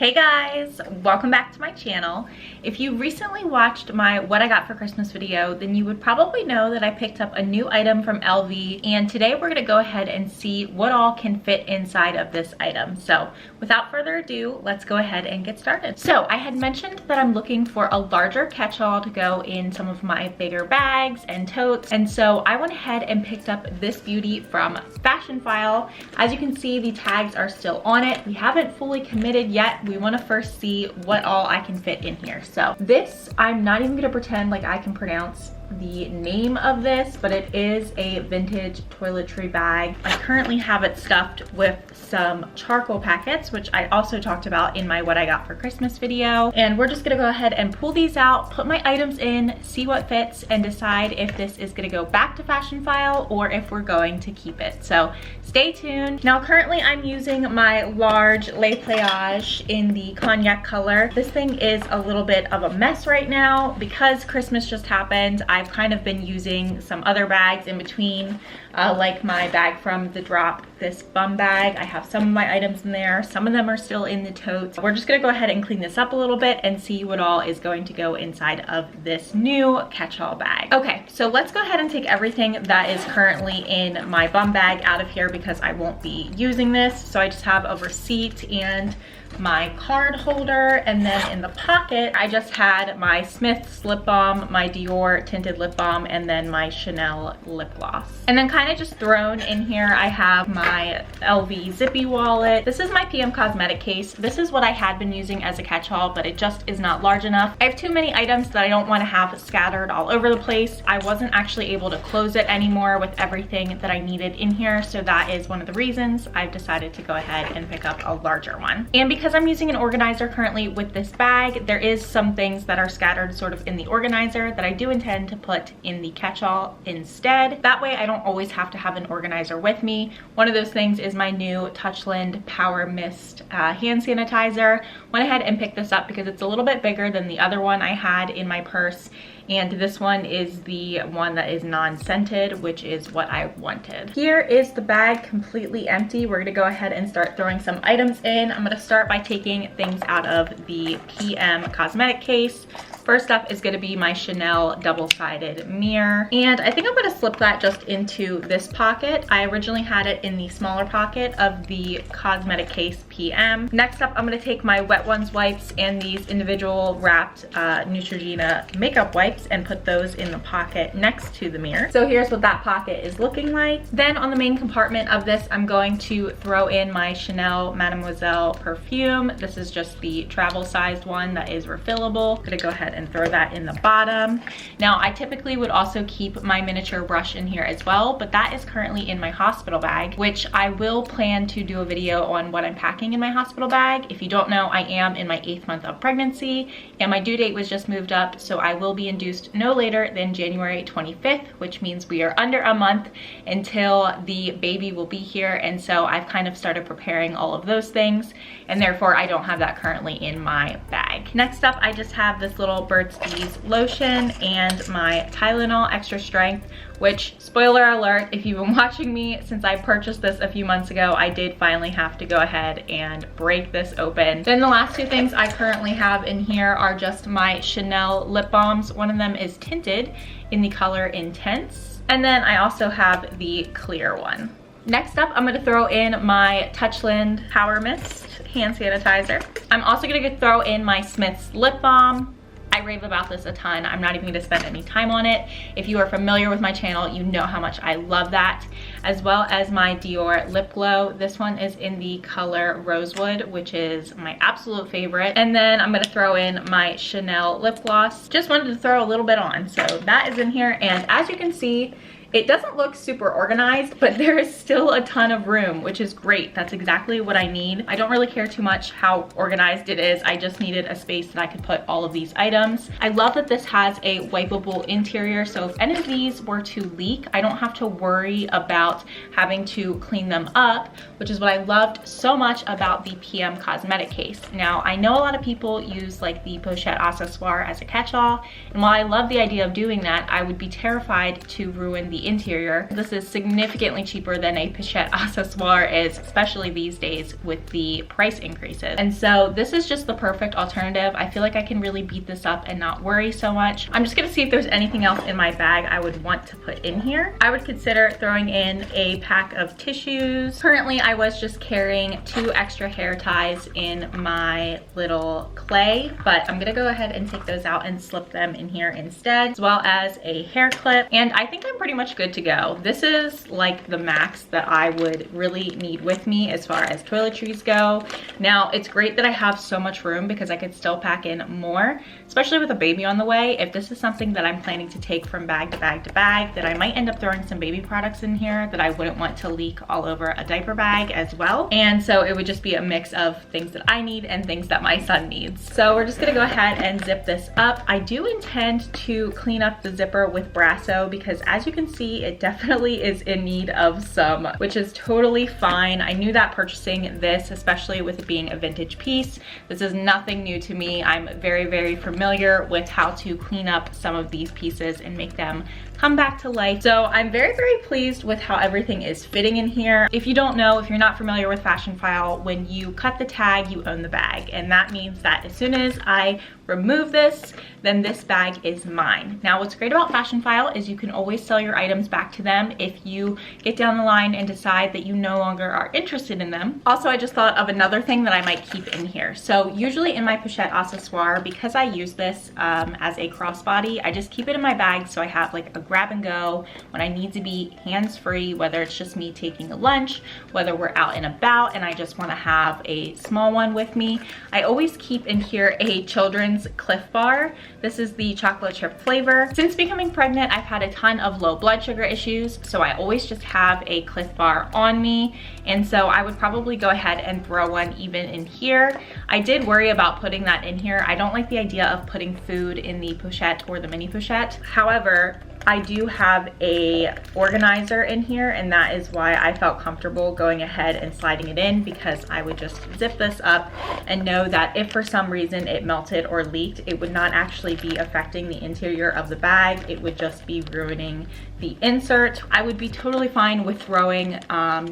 Hey guys, welcome back to my channel. If you recently watched my what I got for Christmas video, then you would probably know that I picked up a new item from LV, and today we're gonna go ahead and see what all can fit inside of this item. So without further ado, let's go ahead and get started. So I had mentioned that I'm looking for a larger catch-all to go in some of my bigger bags and totes, and so I went ahead and picked up this beauty from Fashionphile. As you can see, the tags are still on it. We haven't fully committed yet. We want to first see what all I can fit in here. So this, I'm not even gonna pretend like I can pronounce the name of this, but it is a vintage toiletry bag. I currently have it stuffed with some charcoal packets, which I also talked about in my what I got for Christmas video. And we're just gonna go ahead and pull these out, put my items in, see what fits, and decide if this is gonna go back to Fashionphile or if we're going to keep it. So stay tuned. Now currently I'm using my large Le Plage in the cognac color. This thing is a little bit of a mess right now because Christmas just happened. I've kind of been using some other bags in between, like my bag from the drop, this bum bag. I have some of my items in there. Some of them are still in the totes. We're just gonna go ahead and clean this up a little bit and see what all is going to go inside of this new catch-all bag. Okay, so let's go ahead and take everything that is currently in my bum bag out of here because I won't be using this. So I just have a receipt and my card holder, and then in the pocket I just had my Smith's lip balm, my Dior tinted lip balm, and then my Chanel lip gloss. And then kind of just thrown in here I have my LV zippy wallet. This is my PM cosmetic case. This is what I had been using as a catch-all, but it just is not large enough. I have too many items that I don't want to have scattered all over the place. I wasn't actually able to close it anymore with everything that I needed in here, so that is one of the reasons I've decided to go ahead and pick up a larger one. And because I'm using an organizer currently with this bag, there is some things that are scattered sort of in the organizer that I do intend to put in the catch-all instead. That way I don't always have to have an organizer with me. One of those things is my new Touchland Power Mist hand sanitizer. Went ahead and picked this up because it's a little bit bigger than the other one I had in my purse, and this one is the one that is non-scented, which is what I wanted. Here is the bag completely empty. We're gonna go ahead and start throwing some items in. I'm gonna start by taking things out of the PM cosmetic case. First up is gonna be my Chanel double-sided mirror. And I think I'm gonna slip that just into this pocket. I originally had it in the smaller pocket of the cosmetic case PM. Next up, I'm gonna take my Wet Ones wipes and these individual wrapped Neutrogena makeup wipes and put those in the pocket next to the mirror. So here's what that pocket is looking like. Then on the main compartment of this, I'm going to throw in my Chanel Mademoiselle perfume. This is just the travel-sized one that is refillable. I'm gonna go ahead and throw that in the bottom. Now I typically would also keep my miniature brush in here as well, but that is currently in my hospital bag, which I will plan to do a video on what I'm packing in my hospital bag. If you don't know, I am in my 8th month of pregnancy and my due date was just moved up, so I will be induced no later than January 25th, which means we are under a month until the baby will be here, and so I've kind of started preparing all of those things, and therefore I don't have that currently in my bag. Next up, I just have this little Burt's Bees lotion and my Tylenol Extra Strength, which, spoiler alert, if you've been watching me since I purchased this a few months ago, I did finally have to go ahead and break this open. Then the last two things I currently have in here are just my Chanel lip balms. One of them is tinted in the color Intense, and then I also have the clear one. Next up, I'm gonna throw in my Touchland Power Mist hand sanitizer. I'm also gonna throw in my Smith's lip balm. I rave about this a ton. I'm not even gonna spend any time on it. If you are familiar with my channel, you know how much I love that. As well as my Dior lip glow. This one is in the color Rosewood, which is my absolute favorite. And then I'm gonna throw in my Chanel lip gloss. Just wanted to throw a little bit on. So that is in here, and as you can see, it doesn't look super organized, but there is still a ton of room, which is great. That's exactly what I need. I don't really care too much how organized it is. I just needed a space that I could put all of these items. I love that this has a wipeable interior, so if any of these were to leak, I don't have to worry about having to clean them up, which is what I loved so much about the PM cosmetic case. Now, I know a lot of people use like the pochette accessoire as a catch-all, and while I love the idea of doing that, I would be terrified to ruin the the interior. This is significantly cheaper than a pochette accessoire is, especially these days with the price increases. And so this is just the perfect alternative. I feel like I can really beat this up and not worry so much. I'm just gonna see if there's anything else in my bag I would want to put in here. I would consider throwing in a pack of tissues. Currently, I was just carrying 2 extra hair ties in my little clay, but I'm gonna go ahead and take those out and slip them in here instead, as well as a hair clip. And I think I'm pretty much good to go. This is like the max that I would really need with me as far as toiletries go. Now, it's great that I have so much room because I could still pack in more, especially with a baby on the way. If this is something that I'm planning to take from bag to bag to bag, then I might end up throwing some baby products in here that I wouldn't want to leak all over a diaper bag as well. And so it would just be a mix of things that I need and things that my son needs. So we're just gonna go ahead and zip this up. I do intend to clean up the zipper with Brasso because as you can see, it definitely is in need of some, which is totally fine. I knew that purchasing this, especially with it being a vintage piece, this is nothing new to me. I'm very, very familiar with how to clean up some of these pieces and make them come back to life. So I'm very, very pleased with how everything is fitting in here. If you don't know, if you're not familiar with Fashionphile, when you cut the tag, you own the bag. And that means that as soon as I remove this, then this bag is mine. Now, what's great about Fashionphile is you can always sell your items back to them if you get down the line and decide that you no longer are interested in them. Also, I just thought of another thing that I might keep in here. So usually in my pochette accessoire, because I use this as a crossbody, I just keep it in my bag so I have like a grab and go when I need to be hands-free, whether it's just me taking a lunch, whether we're out and about and I just want to have a small one with me. I always keep in here a children's Cliff Bar. This is the chocolate chip flavor. Since becoming pregnant, I've had a ton of low blood sugar issues, so I always just have a Cliff Bar on me, and so I would probably go ahead and throw one even in here. I did worry about putting that in here. I don't like the idea of putting food in the pochette or the mini pochette. However, I do have a organizer in here, and that is why I felt comfortable going ahead and sliding it in, because I would just zip this up and know that if for some reason it melted or leaked, it would not actually be affecting the interior of the bag. It would just be ruining the insert. I would be totally fine with throwing,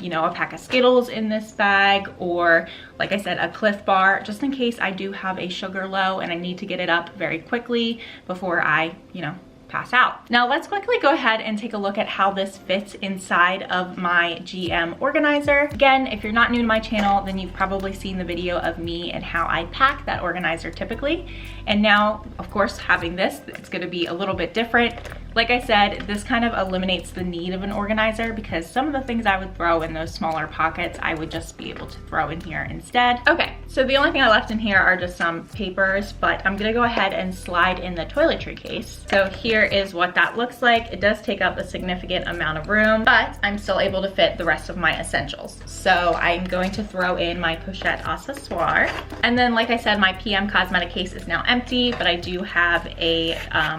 you know, a pack of Skittles in this bag, or like I said, a Cliff Bar, just in case I do have a sugar low and I need to get it up very quickly before I, you know, pass out. Now let's quickly go ahead and take a look at how this fits inside of my GM organizer. Again, if you're not new to my channel, then you've probably seen the video of me and how I pack that organizer typically. And now, of course, having this, it's gonna be a little bit different. Like I said, this kind of eliminates the need of an organizer because some of the things I would throw in those smaller pockets, I would just be able to throw in here instead. Okay, so the only thing I left in here are just some papers, but I'm gonna go ahead and slide in the toiletry case. So here is what that looks like. It does take up a significant amount of room, but I'm still able to fit the rest of my essentials. So I'm going to throw in my pochette accessoire. And then, like I said, my PM cosmetic case is now empty, but I do have a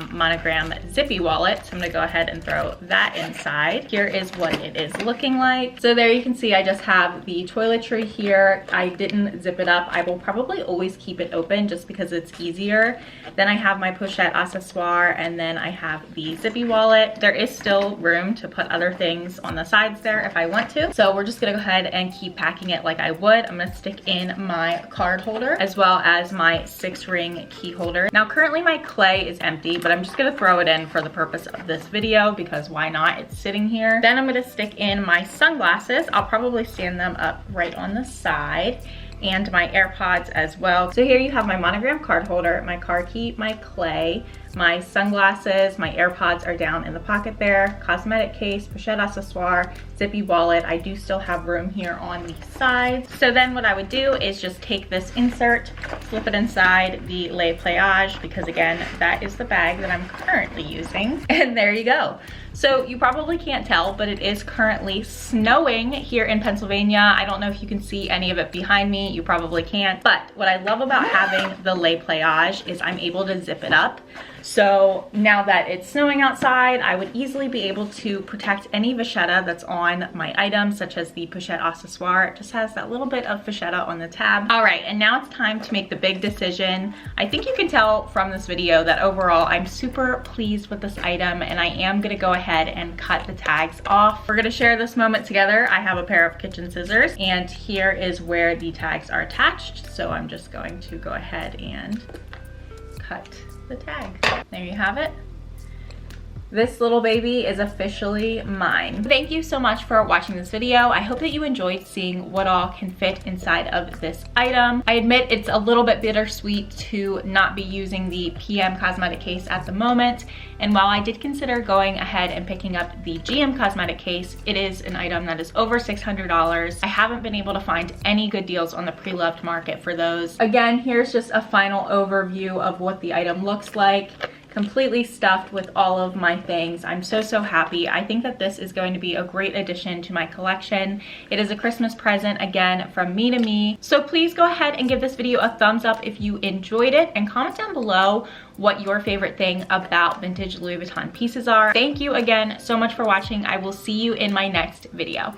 monogram zippy wallet. So I'm gonna go ahead and throw that inside. Here is what it is looking like. So there you can see I just have the toiletry here. I didn't zip it up. I will probably always keep it open just because it's easier. Then I have my pochette accessoire, and then I have the zippy wallet. There is still room to put other things on the sides there if I want to. So we're just gonna go ahead and keep packing it like I would. I'm gonna stick in my card holder as well as my 6-ring key holder. Now currently my clay is empty, but I'm just gonna throw it in for the purpose of this video because why not? It's sitting here. Then I'm gonna stick in my sunglasses. I'll probably stand them up right on the side, and my AirPods as well. So here you have my monogram card holder, my car key, my clay, my sunglasses, my AirPods are down in the pocket there, cosmetic case, pochette accessoire, zippy wallet. I do still have room here on the sides. So then what I would do is just take this insert, slip it inside the Le Pliage, because again, that is the bag that I'm currently using. And there you go. So you probably can't tell, but it is currently snowing here in Pennsylvania. I don't know if you can see any of it behind me. You probably can't. But what I love about having the Le Pliage is I'm able to zip it up. So now that it's snowing outside, I would easily be able to protect any vachetta that's on my items, such as the pochette accessoire. It just has that little bit of vachetta on the tab. All right, and now it's time to make the big decision. I think you can tell from this video that overall I'm super pleased with this item, and I am gonna go ahead and cut the tags off. We're gonna share this moment together. I have a pair of kitchen scissors, and here is where the tags are attached. So I'm just going to go ahead and cut the tag. There you have it. This little baby is officially mine. Thank you so much for watching this video. I hope that you enjoyed seeing what all can fit inside of this item. I admit it's a little bit bittersweet to not be using the PM cosmetic case at the moment. And while I did consider going ahead and picking up the GM cosmetic case, it is an item that is over $600. I haven't been able to find any good deals on the pre-loved market for those. Again, here's just a final overview of what the item looks like. Completely stuffed with all of my things. I'm so happy. I think that this is going to be a great addition to my collection. It is a Christmas present, again, from me to me. So please go ahead and give this video a thumbs up if you enjoyed it, and comment down below what your favorite thing about vintage Louis Vuitton pieces are. Thank you again so much for watching. I will see you in my next video.